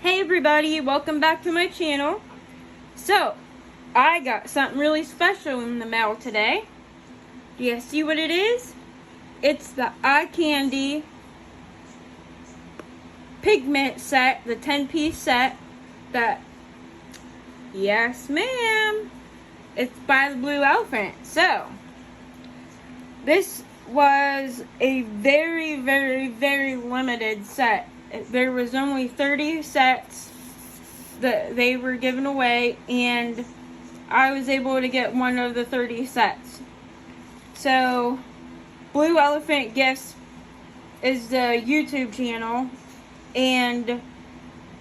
Hey everybody, welcome back to my channel. So, I got something really special in the mail today. Do you see what it is? It's the Eye Candy Pigment set, the 10-piece set that, yes ma'am, it's by the Blue Elephant. So, this was a very limited set. There was only 30 sets that they were giving away, and I was able to get one of the 30 sets. So, Blue Elephant Gifts is the YouTube channel, and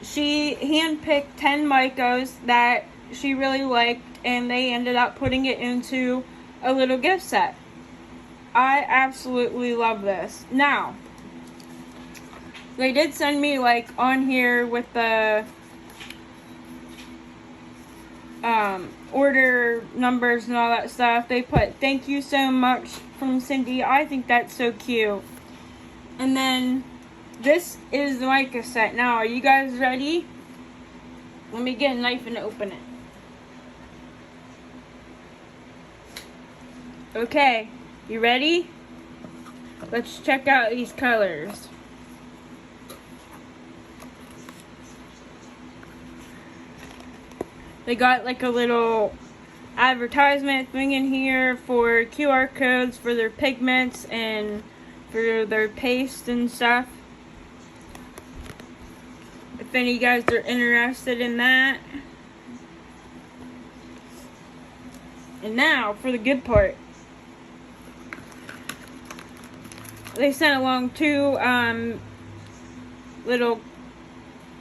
she handpicked 10 micas that she really liked, and they ended up putting it into a little gift set. I absolutely love this. Now, they did send me, like, on here with the order numbers and all that stuff. They put, "Thank you so much" from Cindy. I think that's so cute. And then, this is the mica set. Now, are you guys ready? Let me get a knife and open it. Okay, you ready? Let's check out these colors. They got like a little advertisement thing in here for QR codes for their pigments and for their paste and stuff. If any of you guys are interested in that. And now for the good part. They sent along two little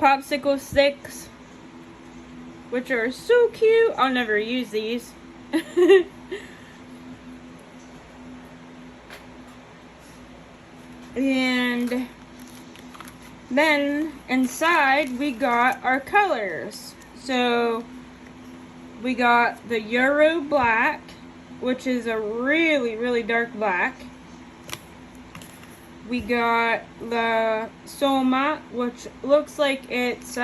popsicle sticks, which are so cute. I'll never use these. And then inside we got our colors. So we got the Yoru black, which is a really dark black. We got the Soma, which looks like it's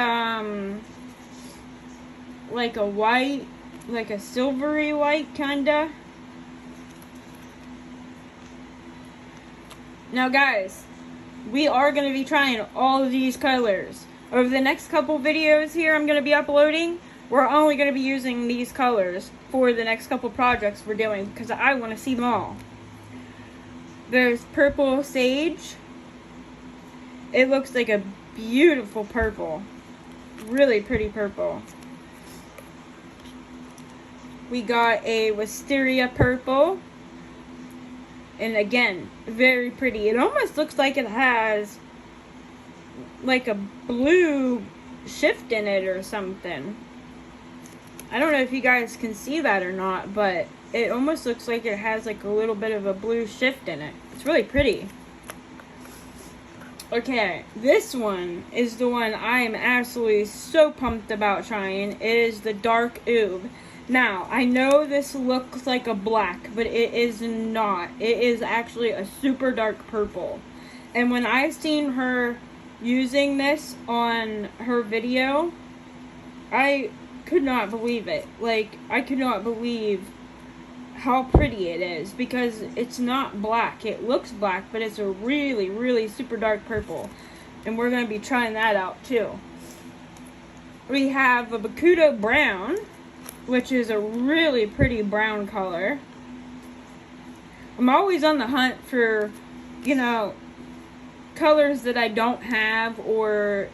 like a white, like a silvery white kinda. Now guys, we are going to be trying all of these colors. Over the next couple videos here I'm going to be uploading, we're only going to be using these colors for the next couple projects we're doing because I want to see them all. There's purple sage. It looks like a beautiful purple. Really pretty purple. We got a wisteria purple. And again, very pretty. It almost looks like it has like a blue shift in it or something. I don't know if you guys can see that or not, but it almost looks like it has like a little bit of a blue shift in it. It's really pretty. Okay, this one is the one I am absolutely so pumped about trying. It is the dark oob. Now, I know this looks like a black, but it is not. It is actually a super dark purple. And when I seen her using this on her video, I could not believe it. Like, I could not believe how pretty it is, because it's not black. It looks black, but it's a really super dark purple. And we're going to be trying that out too. We have a Bakudo brown, which is a really pretty brown color. I'm always on the hunt for, you know, colors that I don't have or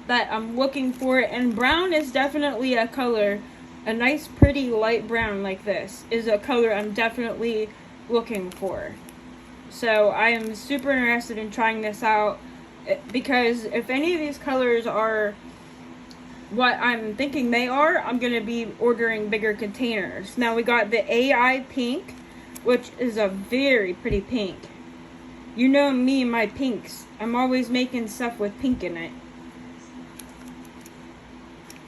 that I'm looking for. And brown is definitely a color. A nice pretty light brown like this is a color I'm definitely looking for. So I am super interested in trying this out, because if any of these colors are what I'm thinking they are, I'm going to be ordering bigger containers. Now we got the AI pink, which is a very pretty pink. You know me and my pinks. I'm always making stuff with pink in it.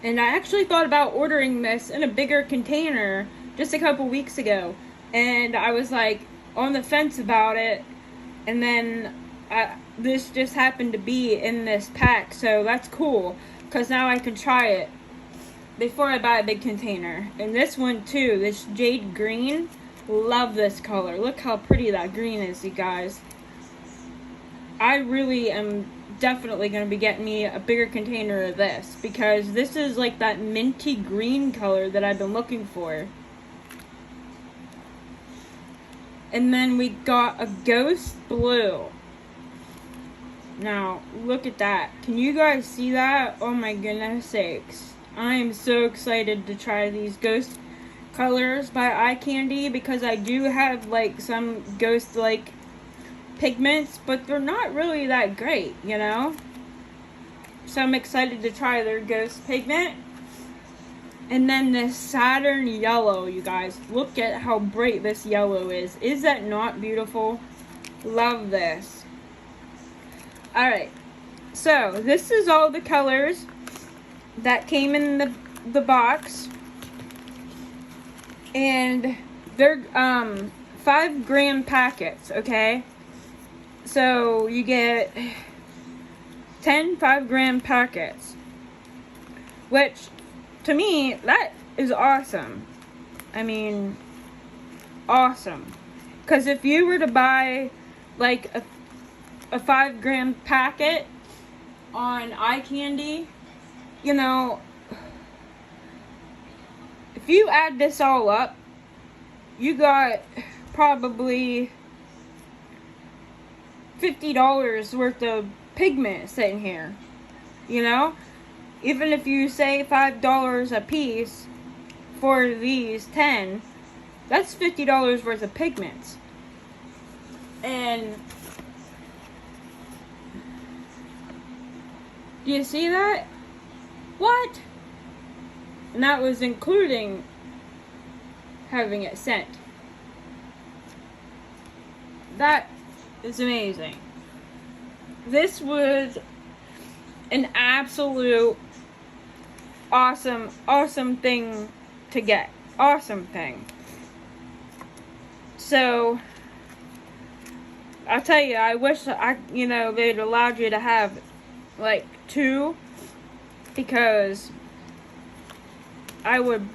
And I actually thought about ordering this in a bigger container just a couple weeks ago. And I was like on the fence about it. And then this just happened to be in this pack. So that's cool. because now I can try it before I buy a big container. And this one too, this jade green, love this color. Look how pretty that green is, you guys. I really am definitely going to be getting me a bigger container of this, because this is like that minty green color that I've been looking for. And then we got a ghost blue. Now, look at that. Can you guys see that? Oh my goodness sakes. I am so excited to try these ghost colors by Eye Candy, because I do have like some ghost like pigments, but they're not really that great, you know? So I'm excited to try their ghost pigment. And then this Saturn yellow, you guys. Look at how bright this yellow is. Is that not beautiful? Love this. Alright, so this is all the colors that came in the box. And they're 5-gram packets, okay? So you get 10 5-gram packets, which to me, that is awesome. I mean, awesome. Because if you were to buy like a 5-gram packet on Eye Candy, you know, if you add this all up, you got probably $50 worth of pigment sitting here, you know? Even if you say $5 a piece for these 10, that's $50 worth of pigments. And do you see that? What? And that was including having it sent. That is amazing. This was an absolute awesome thing to get. Awesome thing. So I'll tell you, I wish they'd allowed you to have like 2, because I would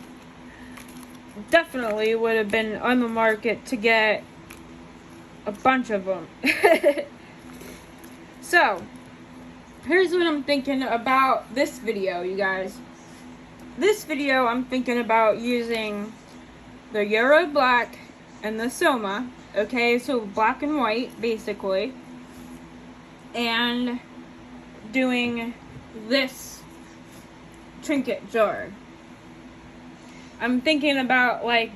definitely would have been on the market to get a bunch of them. So here's what I'm thinking about this video, you guys. This video, I'm thinking about using the Yoru black and the Soma, okay, so black and white, basically, and doing this trinket jar. I'm thinking about, like,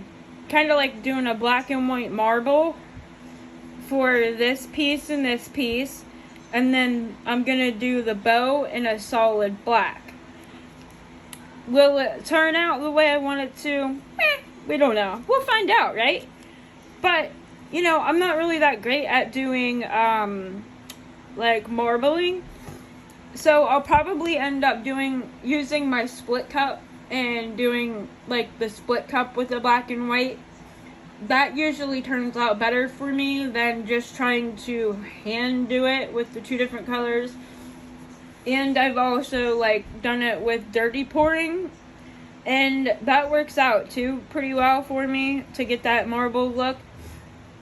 kind of like doing a black and white marble for this piece and this piece, and then I'm gonna do the bow in a solid black. Will it turn out the way I want it to? We don't know. We'll find out, right? But, you know, I'm not really that great at doing, like, marbling. So I'll probably end up using my split cup and doing, like, the split cup with the black and white. That usually turns out better for me than just trying to hand do it with the 2 different colors. And I've also, like, done it with dirty pouring, and that works out too pretty well for me to get that marble look.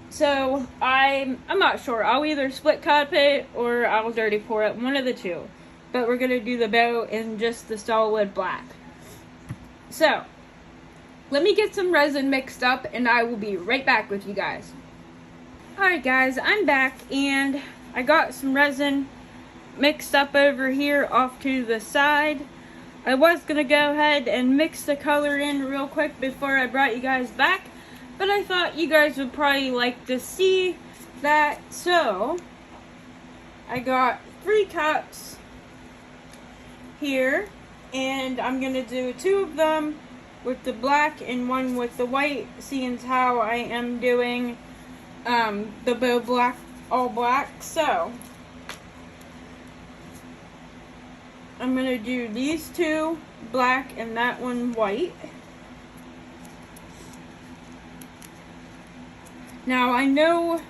So I'm not sure. I'll either split cup it or I'll dirty pour it, one of the 2. But we're gonna do the bow in just the solid black. So let me get some resin mixed up and I will be right back with you guys. Alright guys, I'm back and I got some resin mixed up over here off to the side. I was gonna go ahead and mix the color in real quick before I brought you guys back, but I thought you guys would probably like to see that, so I got 3 cups here, and I'm gonna do 2 of them with the black and 1 with the white, seeing as how I am doing the bow black, all black. So I'm gonna do these 2 black and that one white. Now I know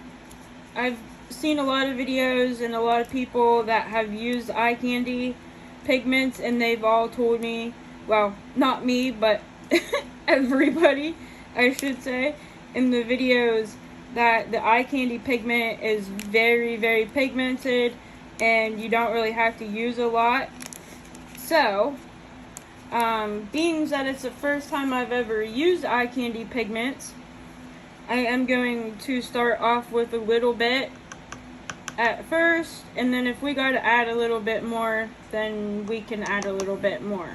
I've seen a lot of videos and a lot of people that have used Eye Candy pigments, and they've all told me, well, not me, but everybody, I should say, in the videos, that the Eye Candy pigment is very, very pigmented, and you don't really have to use a lot. So, being that it's the first time I've ever used Eye Candy pigments, I am going to start off with a little bit at first, and then if we gotta add a little bit more, then we can add a little bit more.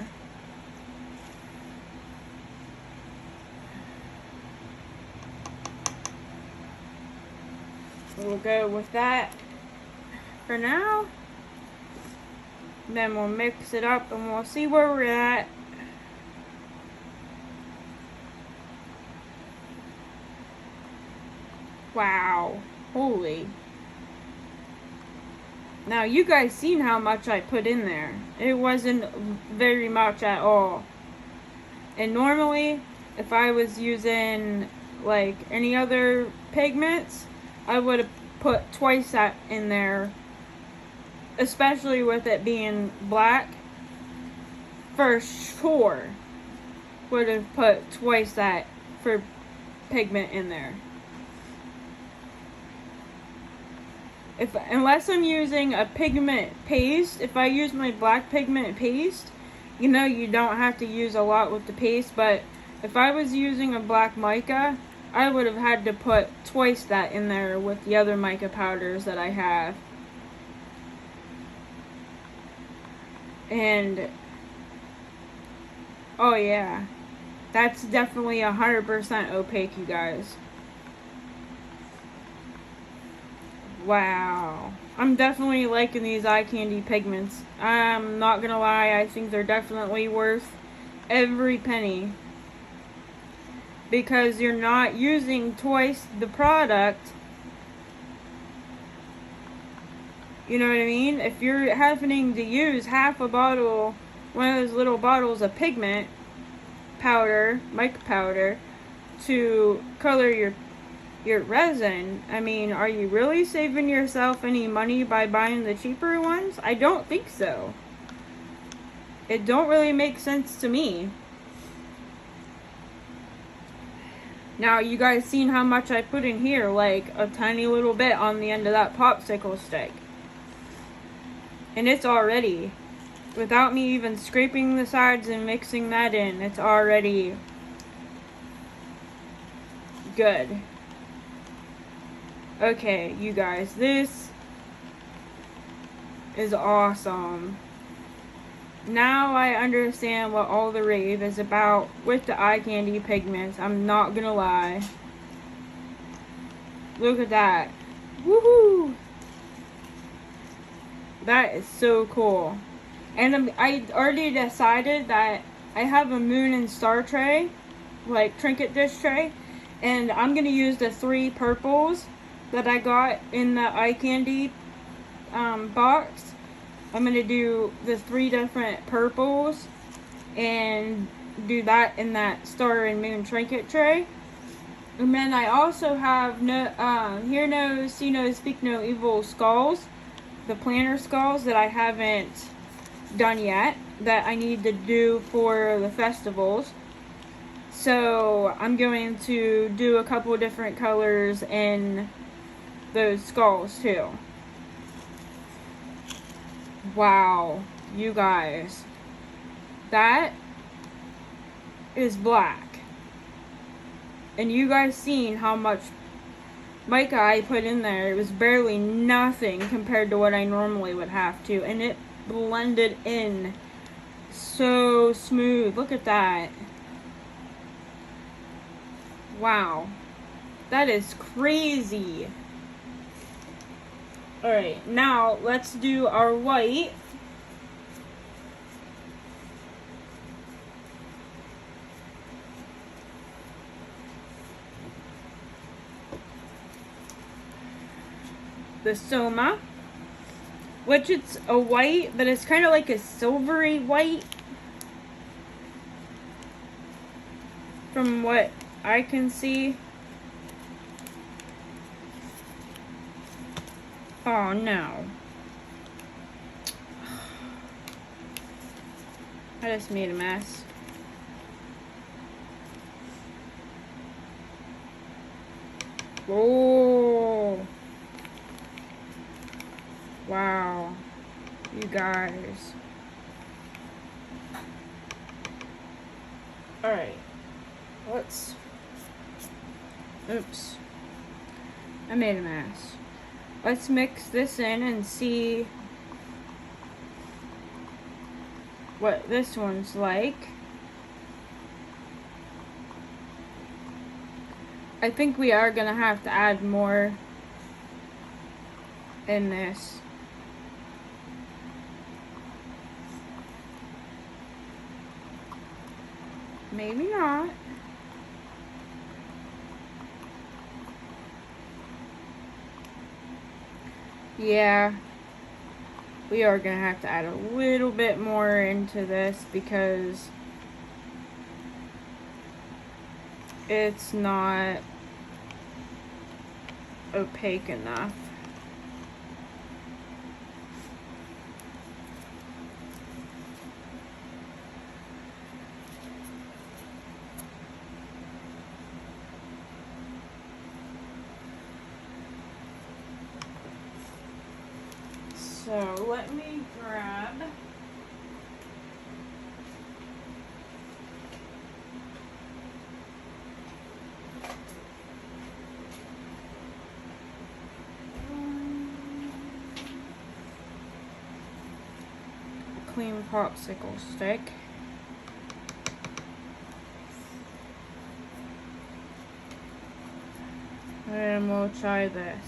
We'll go with that for now. Then we'll mix it up and we'll see where we're at. Wow. Holy. Now you guys seen how much I put in there. It wasn't very much at all. And normally, if I was using like any other pigments, I would have put twice that in there, especially with it being black. For sure, would have put twice that for pigment in there. Unless I'm using a pigment paste, if I use my black pigment paste, you know, you don't have to use a lot with the paste, but if I was using a black mica, I would have had to put twice that in there with the other mica powders that I have. And, oh yeah, that's definitely 100% opaque, you guys. Wow. I'm definitely liking these Eye Candy pigments. I'm not gonna lie, I think they're definitely worth every penny. Because you're not using twice the product. You know what I mean? If you're having to use half a bottle, one of those little bottles of pigment powder, mica powder, to color your resin, I mean, are you really saving yourself any money by buying the cheaper ones? I don't think so. It don't really make sense to me. Now, you guys seen how much I put in here, like a tiny little bit on the end of that popsicle stick. And it's already, without me even scraping the sides and mixing that in, it's already good. Okay, you guys, this is awesome. Now I understand what all the rave is about with the Eye Candy pigments. I'm not gonna lie. Look at that. Woohoo! That is so cool. And I already decided that I have a moon and star tray, like trinket dish tray, and I'm gonna use the 3 purples that I got in the Eye Candy box. I'm going to do the 3 different purples and do that in that star and moon trinket tray. And then I also have Hear No, See No, Speak No Evil skulls, the planner skulls that I haven't done yet, that I need to do for the festivals. So I'm going to do a couple of different colors in those skulls too. Wow, you guys, that is black. And you guys seen how much mica I put in there. It was barely nothing compared to what I normally would have to, and it blended in so smooth. Look at that. Wow, that is crazy. Alright, now let's do our white. The Soma, which it's a white, but it's kind of like a silvery white from what I can see. Oh no. I just made a mess. Oh. Wow. You guys. Alright. Let's... Oops. I made a mess. Let's mix this in and see what this one's like. I think we are gonna have to add more in this. Maybe not. Yeah. We are gonna have to add a little bit more into this because it's not opaque enough. So let me grab a clean popsicle stick. And we'll try this.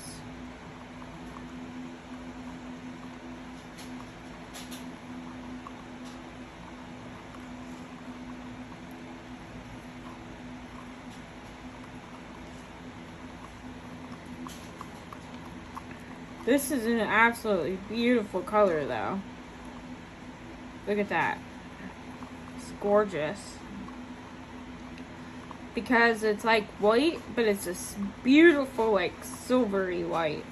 This is an absolutely beautiful color, though. Look at that. It's gorgeous. Because it's like white, but it's this beautiful, like, silvery white.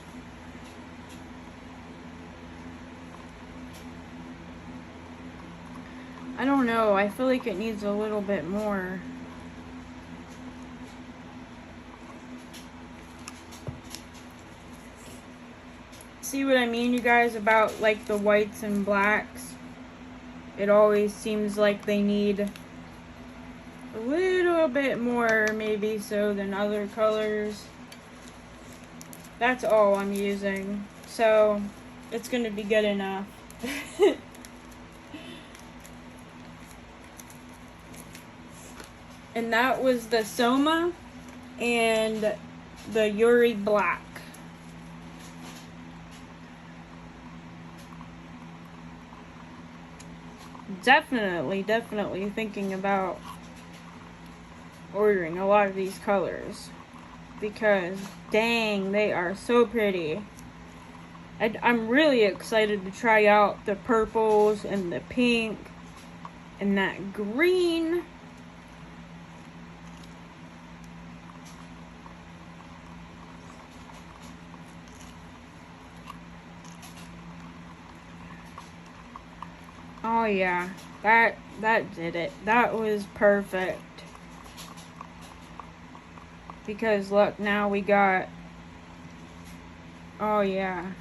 I don't know. I feel like it needs a little bit more. See what I mean, you guys, about like the whites and blacks? It always seems like they need a little bit more, maybe so, than other colors. That's all I'm using, so it's gonna be good enough. And that was the Soma and the Yoru black. Definitely thinking about ordering a lot of these colors because dang, they are so pretty. I'm really excited to try out the purples and the pink and that green. Oh yeah, that did it. That was perfect. Because look, now we got, oh yeah.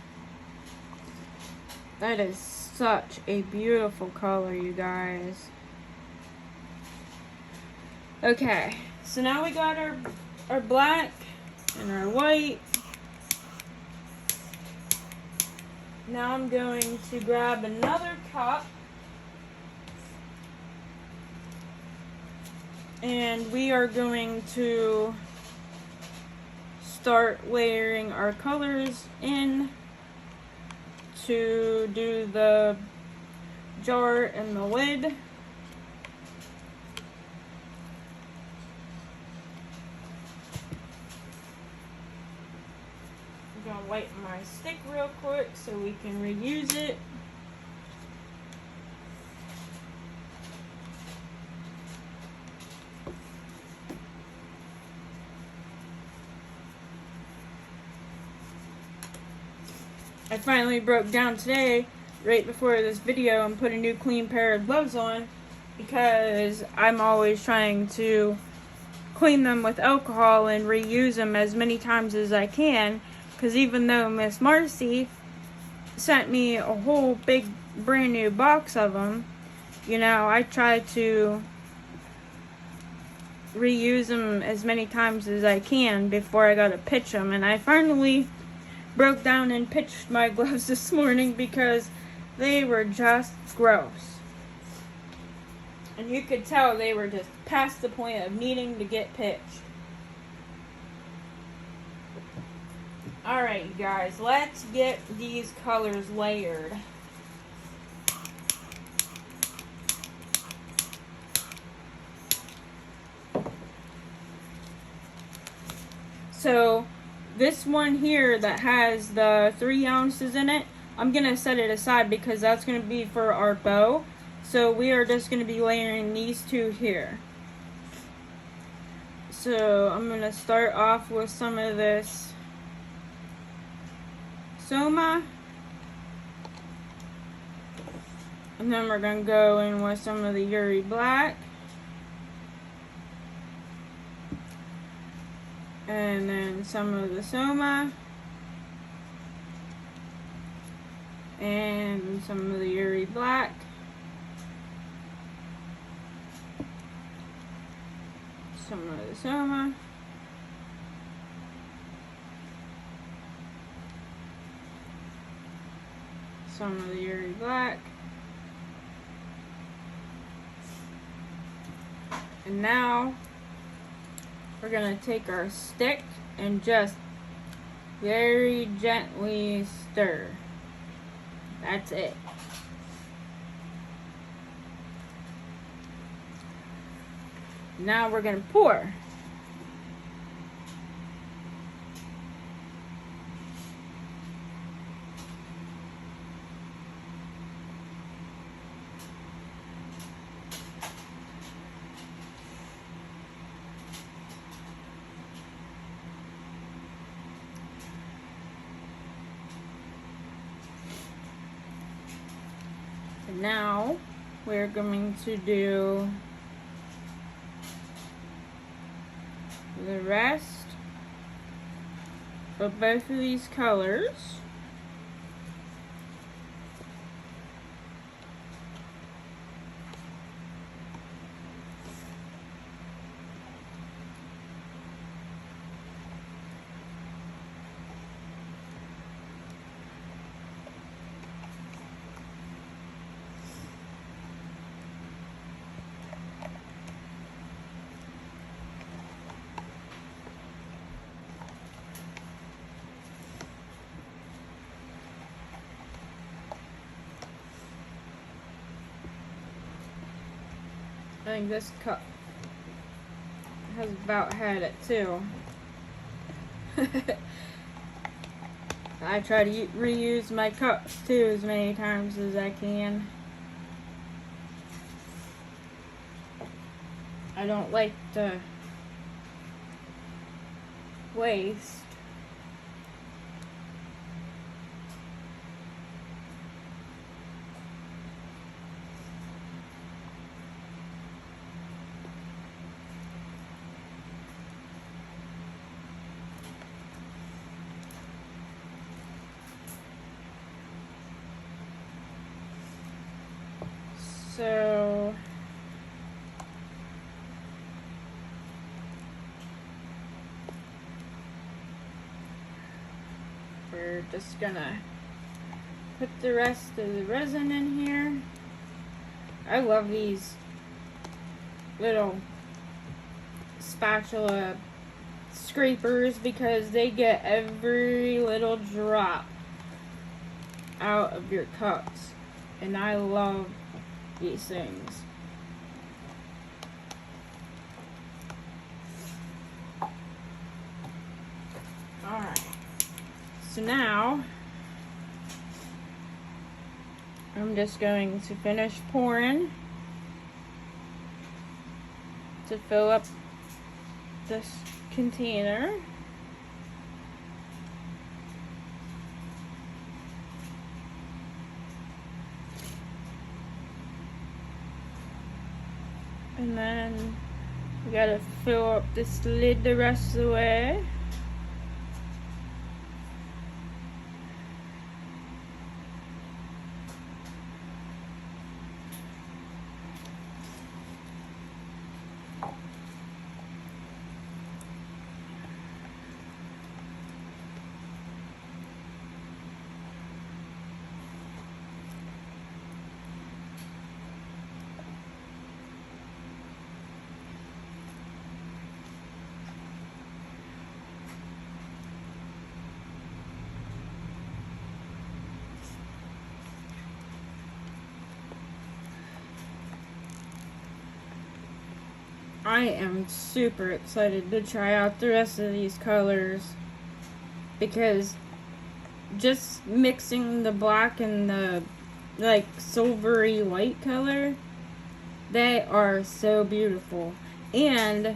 That is such a beautiful color, you guys. Okay, so now we got our black and our white. Now I'm going to grab another cup. And we are going to start layering our colors in to do the jar and the lid. I'm gonna wipe my stick real quick so we can reuse it. I finally broke down today, right before this video, and put a new clean pair of gloves on, because I'm always trying to clean them with alcohol and reuse them as many times as I can, because even though Miss Marcy sent me a whole big brand new box of them, you know, I try to reuse them as many times as I can before I gotta pitch them. And I finally broke down and pitched my gloves this morning because they were just gross. And you could tell they were just past the point of needing to get pitched. Alright, you guys, let's get these colors layered. So, this one here that has the 3 ounces in it, I'm going to set it aside because that's going to be for our bow. So, we are just going to be layering these 2 here. So, I'm going to start off with some of this Soma. And then we're going to go in with some of the Yoru black. And then some of the Soma. And some of the Yoru black. Some of the Soma. Some of the Yoru black. And now we're going to take our stick and just very gently stir. That's it. Now we're going to pour. And now we're going to do the rest of both of these colors. I think this cup has about had it too. I try to reuse my cups too as many times as I can. I don't like to waste. So we're just gonna put the rest of the resin in here. I love these little spatula scrapers because they get every little drop out of your cups, and I love these things. Alright, so now I'm just going to finish pouring to fill up this container. And then we gotta fill up this lid the rest of the way. I am super excited to try out the rest of these colors, because just mixing the black and the like silvery white color, they are so beautiful, and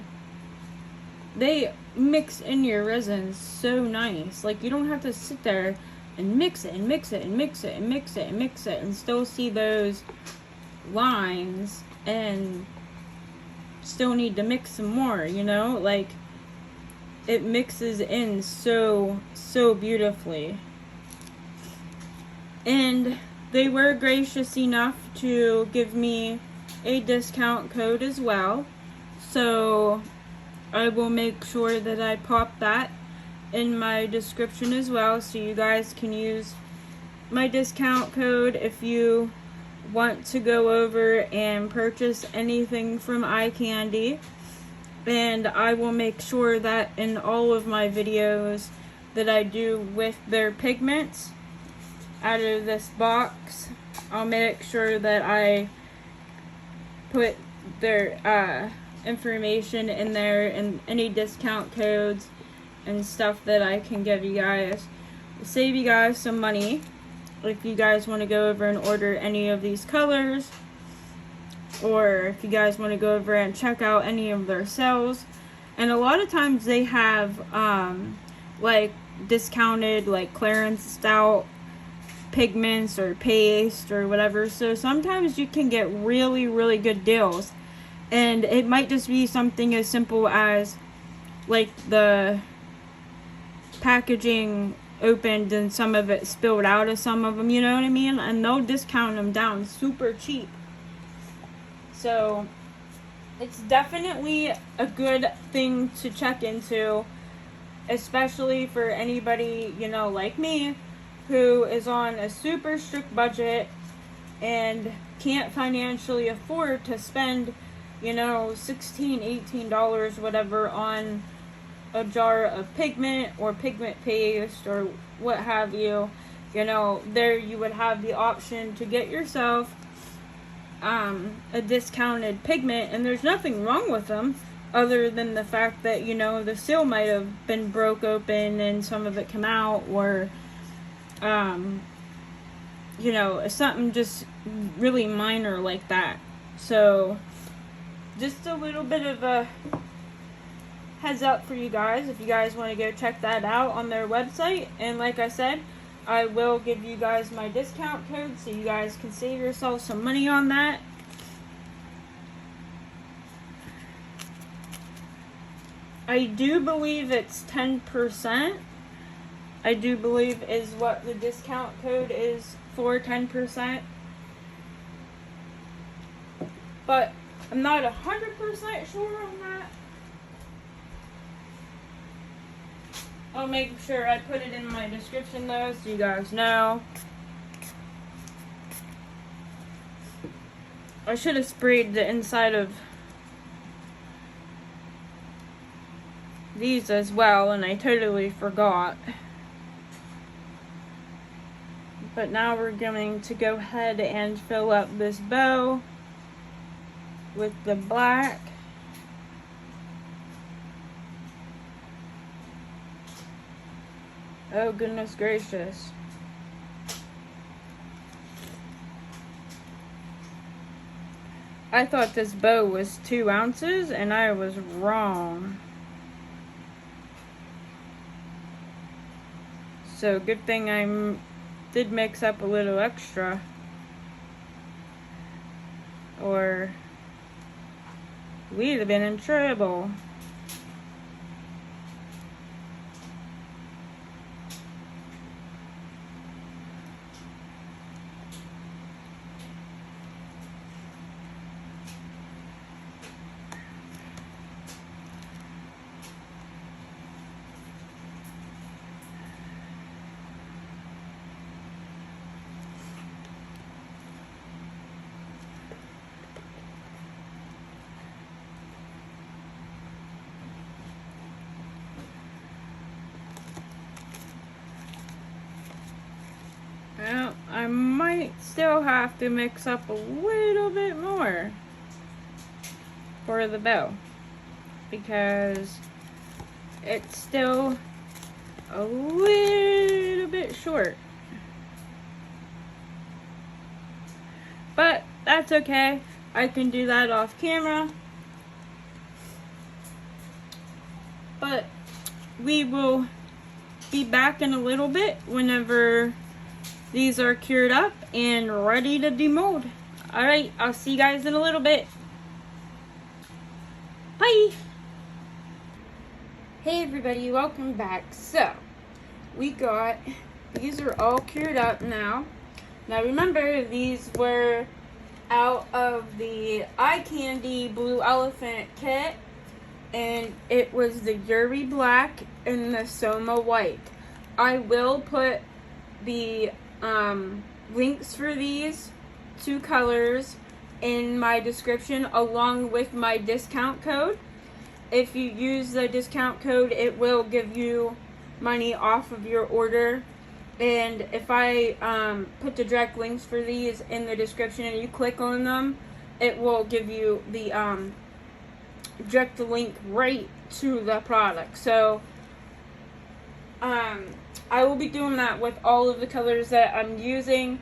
they mix in your resin so nice. Like, you don't have to sit there and mix it and mix it and mix it and mix it and mix it and still see those lines and still need to mix some more, you know? Like, it mixes in so beautifully. And they were gracious enough to give me a discount code as well, so I will make sure that I pop that in my description as well, so you guys can use my discount code if you want to go over and purchase anything from Eye Candy. And I will make sure that in all of my videos that I do with their pigments out of this box, I'll make sure that I put their information in there and any discount codes and stuff that I can give you guys. Save you guys some money if you guys want to go over and order any of these colors, or if you guys want to go over and check out any of their sales. And a lot of times they have like discounted, like clearance out pigments or paste or whatever, so sometimes you can get really good deals. And it might just be something as simple as like the packaging opened and some of it spilled out of some of them, you know what I mean? And they'll discount them down super cheap. So it's definitely a good thing to check into, especially for anybody, you know, like me, who is on a super strict budget and can't financially afford to spend, you know, $16, $18, whatever, on a jar of pigment or pigment paste or what have you. You know, there you would have the option to get yourself a discounted pigment, and there's nothing wrong with them other than the fact that, you know, the seal might have been broke open and some of it come out, or you know, something just really minor like that. So just a little bit of a heads up for you guys if you guys want to go check that out on their website. And like I said, I will give you guys my discount code so you guys can save yourself some money on that. I do believe it's 10%. I do believe is what the discount code is for, 10%. But I'm not 100% sure on that. I'll make sure I put it in my description though, so you guys know. I should have sprayed the inside of these as well, and I totally forgot. But now we're going to go ahead and fill up this bow with the black. Oh, goodness gracious. I thought this bow was 2 ounces, and I was wrong. So, good thing I did mix up a little extra. Or we'd have been in trouble. Well, I might still have to mix up a little bit more for the bow because it's still a little bit short. But that's okay. I can do that off camera. But we will be back in a little bit whenever these are cured up and ready to demold. Alright, I'll see you guys in a little bit. Bye! Hey everybody, welcome back. So, these are all cured up now. Now remember, these were out of the Eye Candy Blue Elephant kit. And it was the Yoru Black and the Soma White. I will put the links for these two colors in my description along with my discount code. If you use the discount code, it will give you money off of your order. And if I put the direct links for these in the description and you click on them, it will give you the direct link right to the product. So I will be doing that with all of the colors that I'm using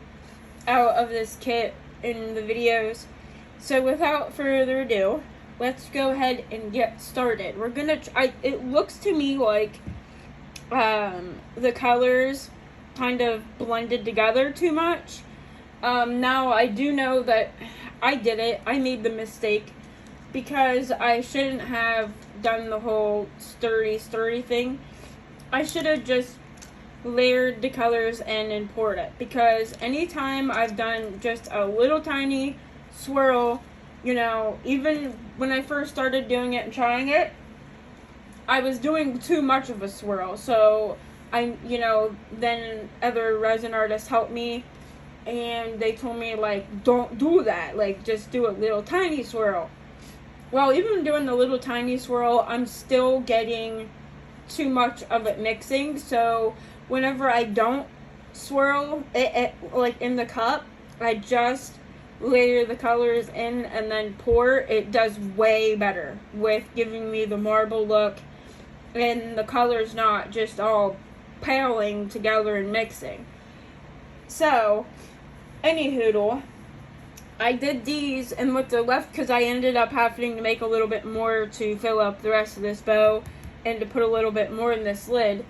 out of this kit in the videos. So without further ado, let's go ahead and get started. We're gonna it looks to me like the colors kind of blended together too much. Now I do know that I did it. I made the mistake because I shouldn't have done the whole sturdy thing. I should have just layered the colors and then poured it, because anytime I've done just a little tiny swirl, you know, even when I first started doing it and trying it, I was doing too much of a swirl. So then other resin artists helped me and they told me, like, don't do that, like just do a little tiny swirl. Well, even doing the little tiny swirl, I'm still getting too much of it mixing. So whenever I don't swirl it like in the cup, I just layer the colors in and then pour. It does way better with giving me the marble look, and the colors not just all paling together and mixing. So, anywho, I did these, and with the left, because I ended up having to make a little bit more to fill up the rest of this bow and to put a little bit more in this lid.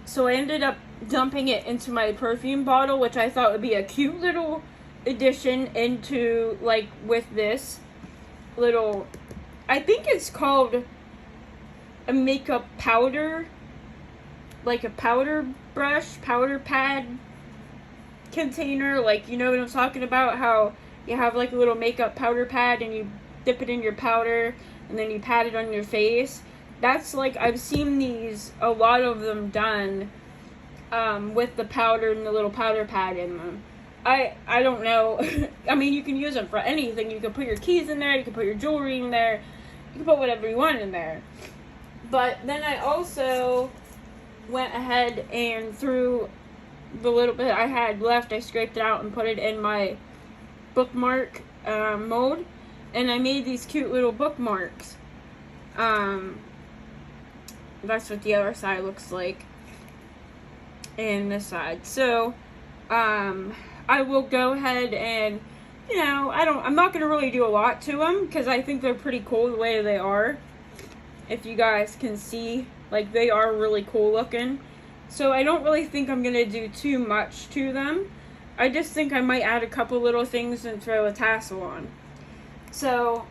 So I ended up dumping it into my perfume bottle, which I thought would be a cute little addition into, like, with this little, I think it's called a makeup powder, like a powder brush, powder pad container. Like, you know what I'm talking about, how you have like a little makeup powder pad and you dip it in your powder and then you pat it on your face. That's like, I've seen these, a lot of them done with the powder and the little powder pad in them. I don't know. I mean, you can use them for anything. You can put your keys in there, you can put your jewelry in there, you can put whatever you want in there. But then I also went ahead and threw the little bit I had left, I scraped it out and put it in my bookmark mold, and I made these cute little bookmarks. That's what the other side looks like, and this side. So I will go ahead and, you know, I'm not going to really do a lot to them because I think they're pretty cool the way they are. If you guys can see, like, they are really cool looking. So I don't really think I'm going to do too much to them. I just think I might add a couple little things and throw a tassel on. So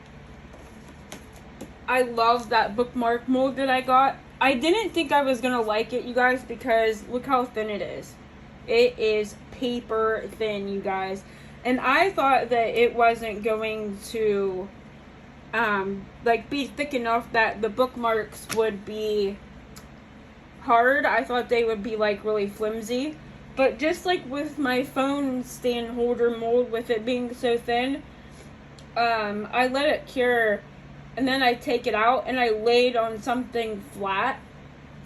I love that bookmark mold that I got. I didn't think I was going to like it, you guys, because look how thin it is. It is paper thin, you guys. And I thought that it wasn't going to, like, be thick enough that the bookmarks would be hard. I thought they would be, like, really flimsy. But just like with my phone stand holder mold, with it being so thin, I let it cure, and then I take it out and I laid on something flat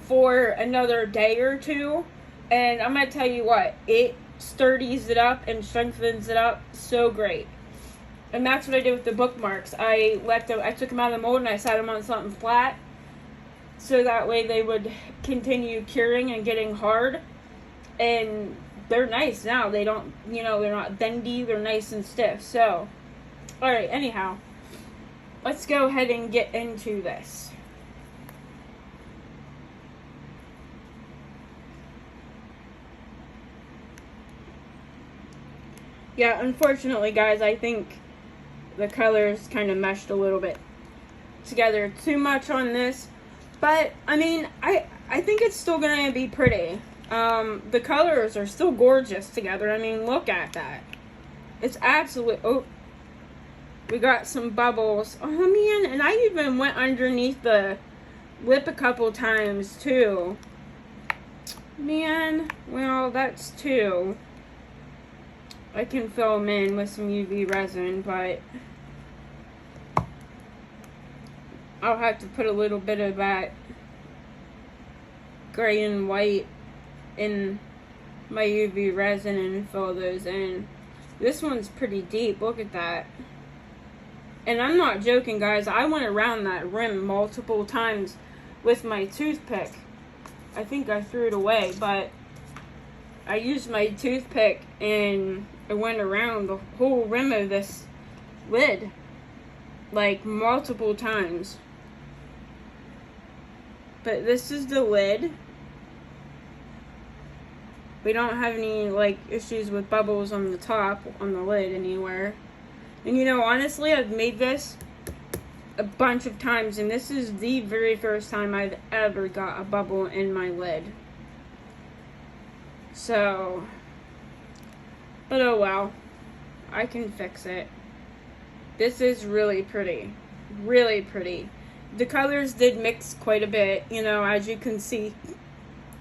for another day or two, and I'm gonna tell you what, it sturdies it up and strengthens it up so great. And that's what I did with the bookmarks. I took them out of the mold and I sat them on something flat, so that way they would continue curing and getting hard. And they're nice now. They don't, they're not bendy. They're nice and stiff. So, alright, anyhow, let's go ahead and get into this. Yeah, unfortunately, guys, I think the colors kind of meshed a little bit together too much on this. But, I mean, I think it's still going to be pretty. The colors are still gorgeous together. I mean, look at that. It's absolute. Oh, we got some bubbles. Oh, man. And I even went underneath the lip a couple times, too. Man, well, that's two. I can fill them in with some UV resin, but I'll have to put a little bit of that gray and white in my UV resin and fill those in. This one's pretty deep. Look at that. And I'm not joking, guys. I went around that rim multiple times with my toothpick. I think I threw it away, but I used my toothpick and I went around the whole rim of this lid, like, multiple times. But this is the lid. We don't have any, like, issues with bubbles on the top, on the lid anywhere. And, honestly, I've made this a bunch of times, and this is the very first time I've ever got a bubble in my lid. So, but oh well. I can fix it. This is really pretty. Really pretty. The colors did mix quite a bit, as you can see.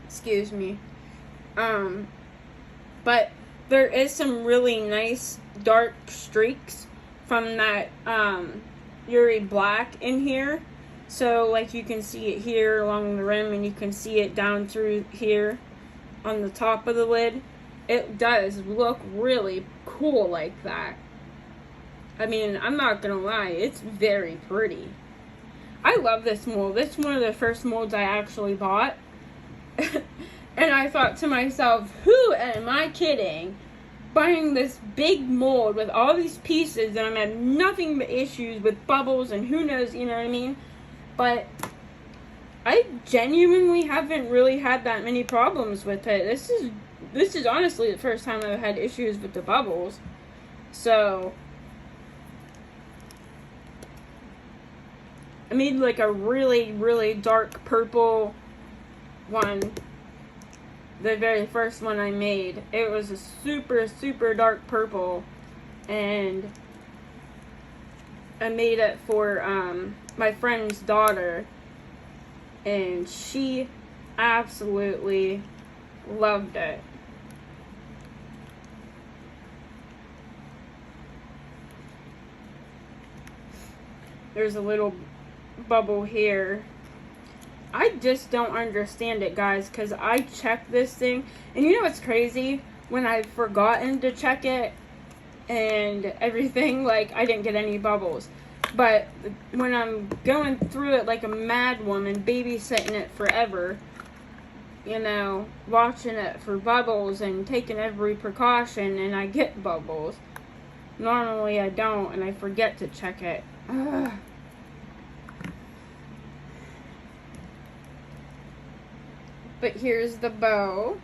Excuse me. But there is some really nice dark streaks from that Yoru black in here. So, like, you can see it here along the rim, and you can see it down through here on the top of the lid. It does look really cool like that. I mean, I'm not gonna lie, it's very pretty. I love this mold. This is one of the first molds I actually bought. And I thought to myself, who am I kidding? Buying this big mold with all these pieces, and I'm having nothing but issues with bubbles and who knows, you know what I mean? But I genuinely haven't really had that many problems with it. This is honestly the first time I've had issues with the bubbles. So I made like a really, really dark purple one. The very first one I made. It was a super, super dark purple. And I made it for my friend's daughter. And she absolutely loved it. There's a little bubble here. I just don't understand it, guys, because I checked this thing, and you know what's crazy? When I've forgotten to check it and everything, like, I didn't get any bubbles. But when I'm going through it like a mad woman, babysitting it forever, watching it for bubbles and taking every precaution, and I get bubbles. Normally I don't, and I forget to check it. Ugh. But here's the bow.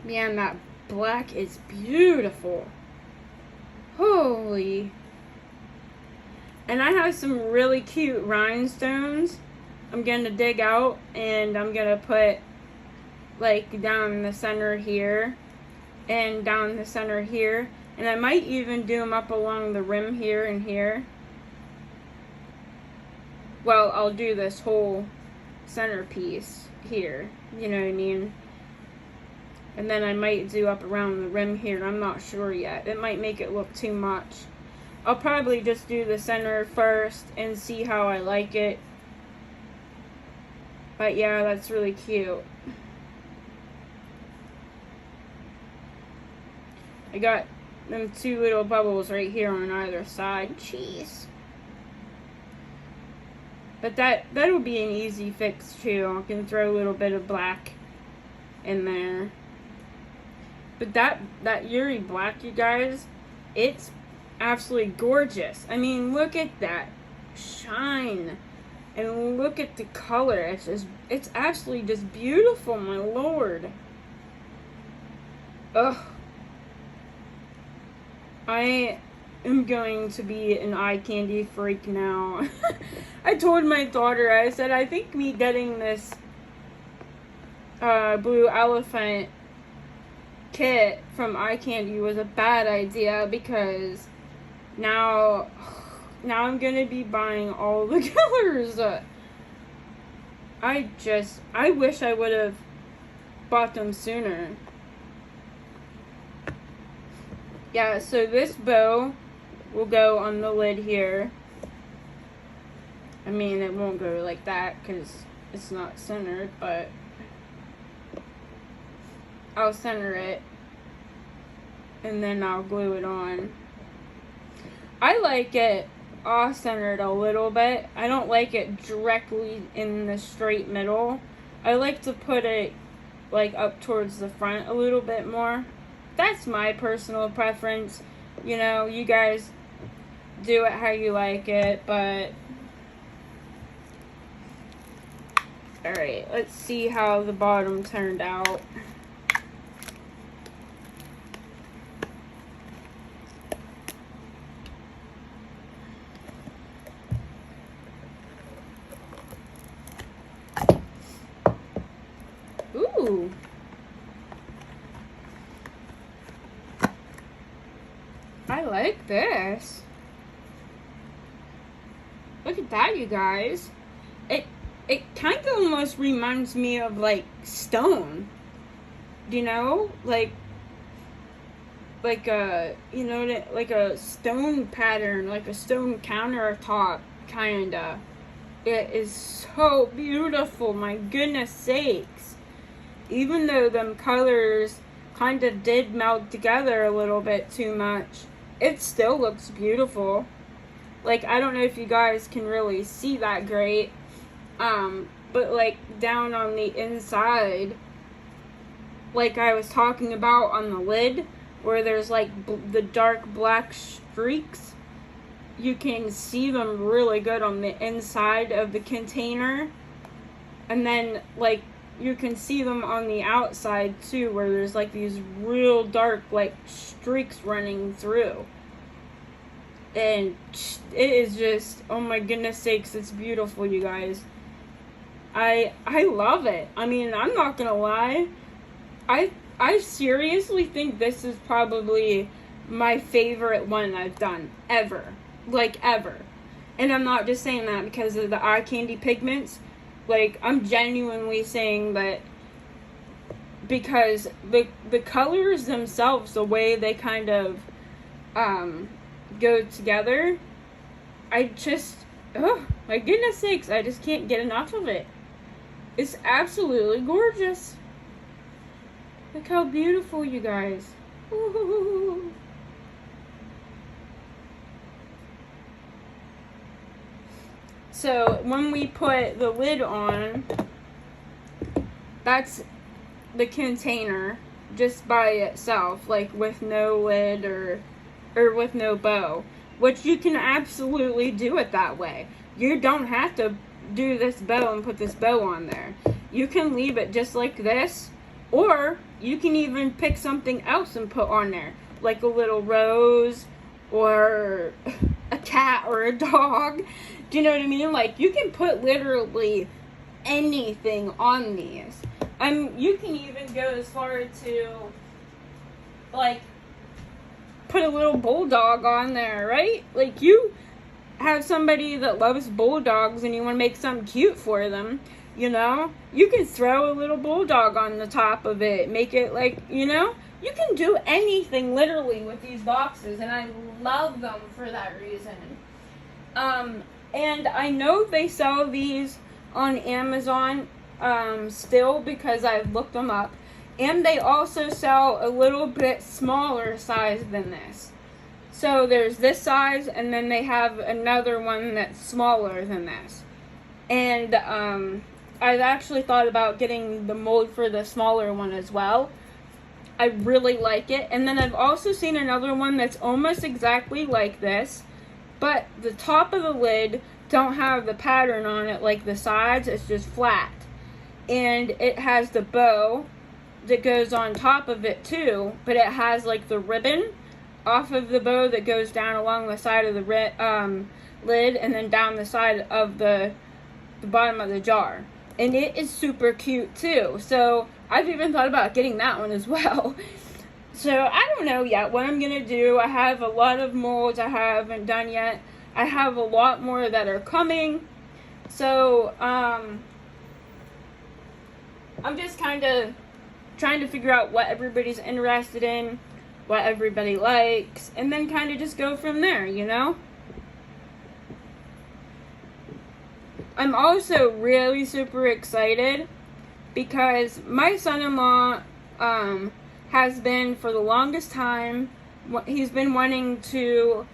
Man, that black is beautiful. Holy. And I have some really cute rhinestones I'm going to dig out, and I'm going to put like down the center here and down the center here. And I might even do them up along the rim here and here. Well, I'll do this whole centerpiece here, you know what I mean? And then I might do up around the rim here. I'm not sure yet. It might make it look too much. I'll probably just do the center first and see how I like it. But yeah, that's really cute. I got them 2 little bubbles right here on either side. Jeez. But that'll be an easy fix too. I can throw a little bit of black in there. But that Yoru black, you guys, it's absolutely gorgeous. I mean, look at that shine. And look at the color. It's actually just beautiful, my lord. Ugh. I am going to be an eye candy freak now. I told my daughter, I said, I think me getting this blue elephant kit from Eye Candy was a bad idea, because now I'm gonna be buying all the colors. I wish I would have bought them sooner. Yeah, so this bow will go on the lid here. I mean, it won't go like that because it's not centered, but I'll center it and then I'll glue it on. I like it off-centered a little bit. I don't like it directly in the straight middle. I like to put it like up towards the front a little bit more. That's my personal preference. You know, you guys do it how you like it, but alright, let's see how the bottom turned out. Ooh. I like this. Look at that, you guys. It kind of almost reminds me of like stone. You know? Like a, you know, like a stone pattern, like a stone countertop kinda. It is so beautiful, my goodness sakes. Even though them colors kind of did melt together a little bit too much, it still looks beautiful. Like, I don't know if you guys can really see that great, but like down on the inside, like I was talking about on the lid, where there's like the dark black streaks, you can see them really good on the inside of the container. And then like you can see them on the outside too, where there's like these real dark like streaks running through. And it is just, oh my goodness sakes, it's beautiful, you guys. I love it. I mean, I'm not gonna lie, I seriously think this is probably my favorite one I've done ever. Like, ever. And I'm not just saying that because of the Eye Candy Pigments. Like, I'm genuinely saying that because the colors themselves, the way they kind of go together, I just, oh my goodness sakes, I just can't get enough of it. It's absolutely gorgeous. Look how beautiful, you guys. Ooh. So when we put the lid on, that's the container just by itself, like with no lid or with no bow, which you can absolutely do it that way. You don't have to do this bow and put this bow on there. You can leave it just like this, or you can even pick something else and put on there, like a little rose or a cat or a dog. Do you know what I mean? Like, you can put literally anything on these. You can even go as far to, like, put a little bulldog on there, right? Like, you have somebody that loves bulldogs and you want to make something cute for them, you know? You can throw a little bulldog on the top of it, make it like, you know? You can do anything literally with these boxes, and I love them for that reason. And I know they sell these on Amazon still, because I've looked them up. And they also sell a little bit smaller size than this. So there's this size, and then they have another one that's smaller than this. And I've actually thought about getting the mold for the smaller one as well. I really like it. And then I've also seen another one that's almost exactly like this, but the top of the lid don't have the pattern on it like the sides. It's just flat. And it has the bow that goes on top of it too, but it has like the ribbon off of the bow that goes down along the side of the lid, and then down the side of the bottom of the jar. And it is super cute too. So I've even thought about getting that one as well. So I don't know yet what I'm going to do. I have a lot of molds I haven't done yet. I have a lot more that are coming. So I'm just kind of trying to figure out what everybody's interested in, what everybody likes, and then kind of just go from there, you know? I'm also really super excited because my son-in-law has been, for the longest time, he's been wanting to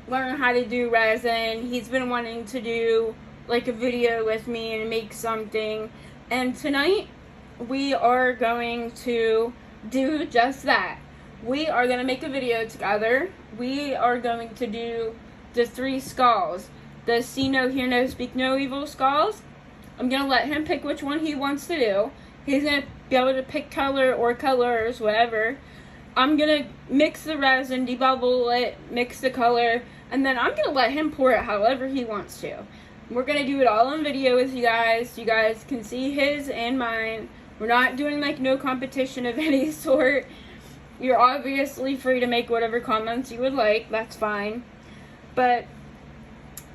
learn how to do resin. He's been wanting to do like a video with me and make something. And tonight we are going to do just that. We are going to make a video together. We are going to do the 3 skulls. The see no, hear no, speak no evil skulls. I'm going to let him pick which one he wants to do. He's going to be able to pick color or colors, whatever. I'm going to mix the resin, debubble it, mix the color, and then I'm going to let him pour it however he wants to. We're going to do it all on video with you guys. You guys can see his and mine. We're not doing like no competition of any sort. You're obviously free to make whatever comments you would like. That's fine. But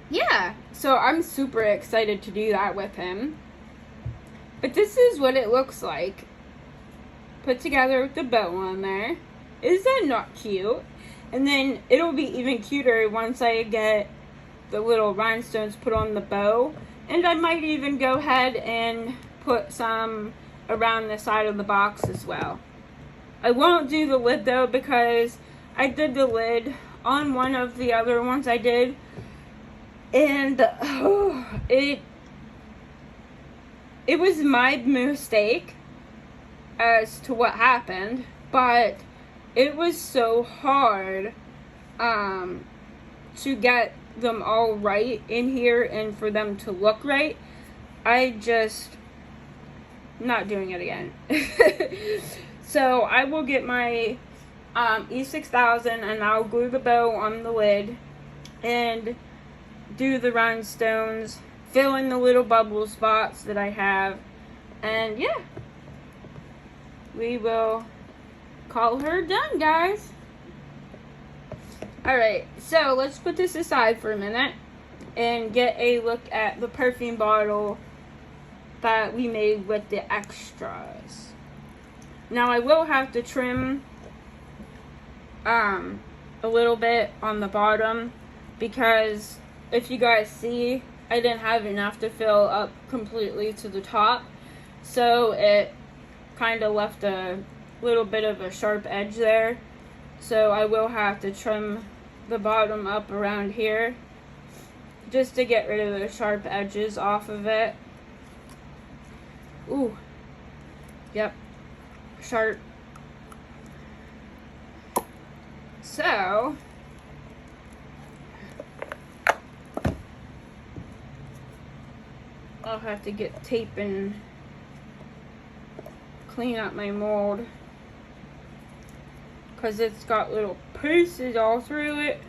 yeah, so I'm super excited to do that with him. But this is what it looks like, put together with the bow on there. Is that not cute? And then it'll be even cuter once I get the little rhinestones put on the bow. And I might even go ahead and put some around the side of the box as well. I won't do the lid though, because I did the lid on one of the other ones I did, and it was my mistake as to what happened, but it was so hard to get them all right in here and for them to look right. I'm not doing it again. So I will get my E6000 and I'll glue the bow on the lid and do the rhinestones, fill in the little bubble spots that I have, and yeah, we will call her done, guys. Alright, so let's put this aside for a minute and get a look at the perfume bottle that we made with the extras. Now I will have to trim a little bit on the bottom, because if you guys see, I didn't have enough to fill up completely to the top, so it kind of left a little bit of a sharp edge there. So I will have to trim the bottom up around here just to get rid of the sharp edges off of it. Ooh, yep, sharp. So I'll have to get tape and clean up my mold, because it's got little pieces all through it.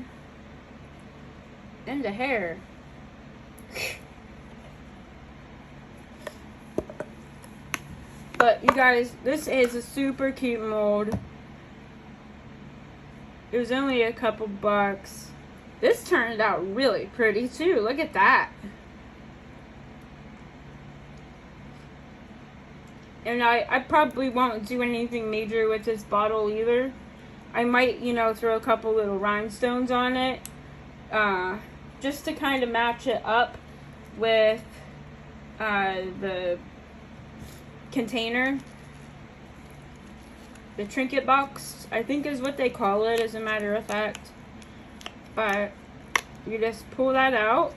And the hair. But you guys, this is a super cute mold. It was only a couple bucks. This turned out really pretty too. Look at that. And I probably won't do anything major with this bottle either. I might, you know, throw a couple little rhinestones on it. Just to kind of match it up with the container. The trinket box, I think is what they call it, as a matter of fact. But you just pull that out.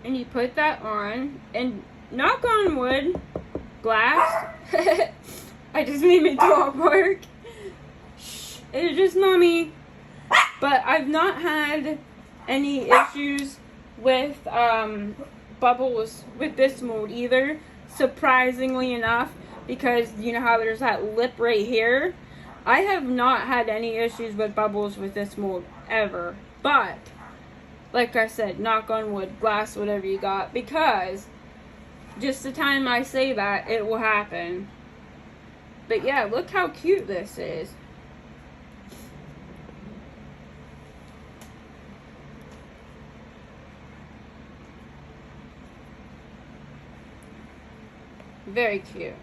And you put that on, and knock on wood, glass. I just made my dog bark. It's just mommy. But I've not had any issues with bubbles with this mold either, surprisingly enough, because you know how there's that lip right here. I have not had any issues with bubbles with this mold ever. But like I said, knock on wood, glass, whatever you got, because just the time I say that, it will happen. But yeah, look how cute this is. Very cute.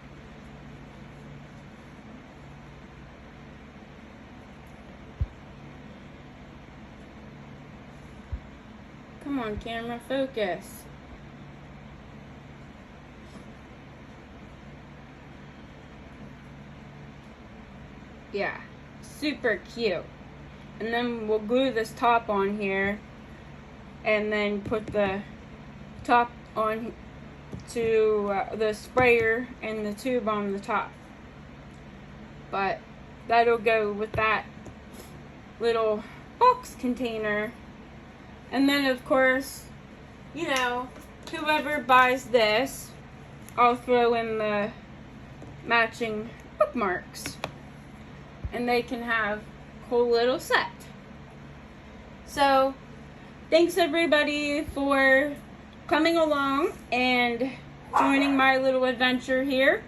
Come on, camera, focus. Yeah, super cute. And then we'll glue this top on here and then put the top on to the sprayer and the tube on the top. But that'll go with that little box container. And then of course, you know, whoever buys this, I'll throw in the matching bookmarks. And they can have a whole little set. So, thanks everybody for coming along and joining my little adventure here.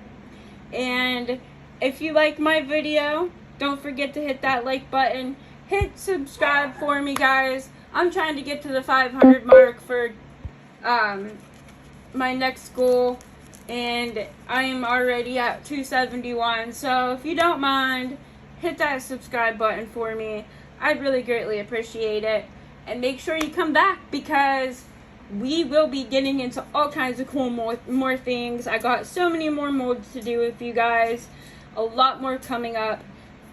And if you like my video, don't forget to hit that like button. Hit subscribe for me, guys. I'm trying to get to the 500 mark for my next goal, and I am already at 271. So if you don't mind, hit that subscribe button for me. I'd really greatly appreciate it. And make sure you come back, because we will be getting into all kinds of cool more things. I got so many more molds to do with you guys. A lot more coming up.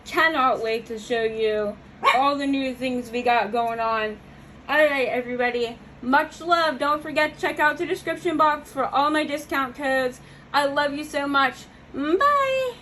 Cannot wait to show you all the new things we got going on. Alright everybody, much love. Don't forget to check out the description box for all my discount codes. I love you so much. Bye!